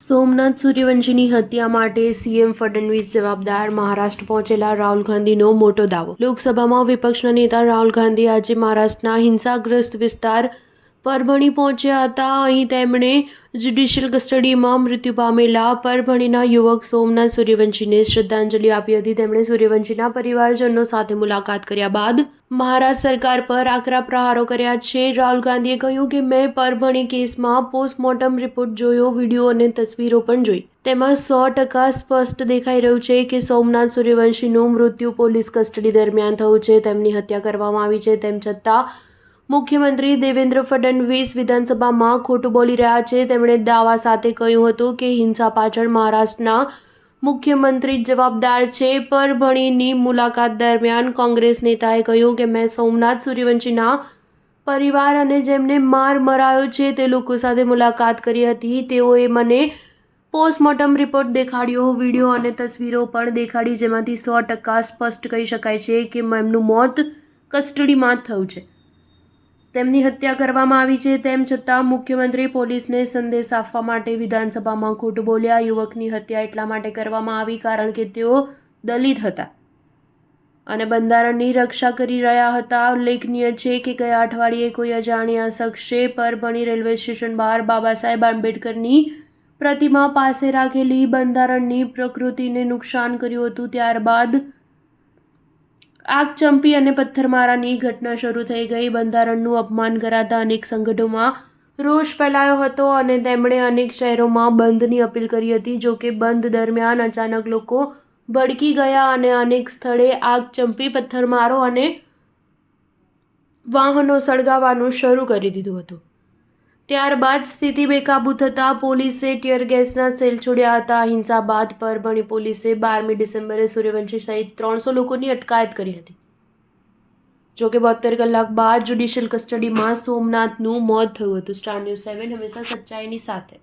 સોમનાથ સૂર્યવંશીની હત્યા માટે સીએમ ફડણવીસ જવાબદાર, મહારાષ્ટ્ર પહોંચેલા રાહુલ ગાંધીનો મોટો દાવો. લોકસભામાં વિપક્ષના નેતા રાહુલ ગાંધી આજે મહારાષ્ટ્રના હિંસાગ્રસ્ત વિસ્તાર પરભણી પહોંચ્યા હતા. અહીં તેમણે જ્યુડિશિયલ કસ્ટડીમાં મૃત્યુ પામેલા પરભણીના યુવક સોમનાથ સૂર્યવંશીને શ્રદ્ધાંજલિ આપી હતી. તેમણે સૂર્યવંશીના પરિવારજનો સાથે મુલાકાત કર્યા બાદ મહારાષ્ટ્ર સરકાર પર આકરા પ્રહારો કર્યા છે. રાહુલ ગાંધીએ કહ્યું કે મેં પરભણી કેસમાં પોસ્ટમોર્ટમ રિપોર્ટ જોયો, વિડીયો અને તસવીરો પણ જોઈ. તેમાં 100% સ્પષ્ટ દેખાઈ રહ્યું છે કે સોમનાથ સૂર્યવંશીનું મૃત્યુ પોલીસ કસ્ટડી દરમિયાન થયું છે. તેમની હત્યા કરવામાં આવી છે. તેમ છતાં મુખ્યમંત્રી દેવેન્દ્ર ફડણવીસ વિધાનસભામાં ખોટું બોલી રહ્યા છે. તેમણે દાવા સાથે કહ્યું હતું કે હિંસા પાછળ મહારાષ્ટ્રના મુખ્યમંત્રી જવાબદાર છે. પરભણીની મુલાકાત દરમિયાન કોંગ્રેસ નેતાએ કહ્યું કે મેં સોમનાથ સૂર્યવંશીના પરિવાર અને જેમને માર મરાયો છે તે લોકો સાથે મુલાકાત કરી હતી. તેઓએ મને પોસ્ટમોર્ટમ રિપોર્ટ દેખાડ્યો, વિડીયો અને તસવીરો પણ દેખાડી, જેમાંથી 100% સ્પષ્ટ કહી શકાય છે કે એમનું મોત કસ્ટડીમાં જ થયું છે. તેમની હત્યા કરવામાં આવી છે. તેમ છતાં મુખ્યમંત્રી પોલીસને સંદેશ આપવા માટે વિધાનસભામાં ખોટું બોલ્યા. યુવકની હત્યા એટલા માટે કરવામાં આવી કારણ કે તેઓ દલિત હતા અને બંધારણની રક્ષા કરી રહ્યા હતા. ઉલ્લેખનીય છે કે ગયા અઠવાડિયે કોઈ અજાણ્યા શખ્સે પરભણી રેલવે સ્ટેશન બહાર બાબા સાહેબ આંબેડકરની પ્રતિમા પાસે રાખેલી બંધારણની પ્રકૃતિને નુકસાન કર્યું હતું. ત્યારબાદ આગચંપી અને પથ્થરમારાની ઘટના શરૂ થઈ ગઈ. બંધારણનું અપમાન કરાતા અનેક સંગઠનોમાં રોષ ફેલાયો હતો અને તેમણે અનેક શહેરોમાં બંધની અપીલ કરી હતી. જોકે બંધ દરમિયાન અચાનક લોકો ભડકી ગયા અને અનેક સ્થળે આગચંપી, પથ્થરમારો અને વાહનો સળગાવવાનું શરૂ કરી દીધું હતું. ત્યારબાદ સ્થિતિ બેકાબૂ થતાં પોલીસે ટીયર ગેસના સેલ છોડ્યા હતા. હિંસા બાદ પરભણી પોલીસે 12મી ડિસેમ્બરે સૂર્યવંશી સહિત 300 લોકોની અટકાયત કરી હતી. જોકે 72 કલાક બાદ જ્યુડિશિયલ કસ્ટડીમાં સોમનાથનું મોત થયું હતું. સ્ટાર ન્યૂઝ 7 હંમેશા સચ્ચાઈની સાથે.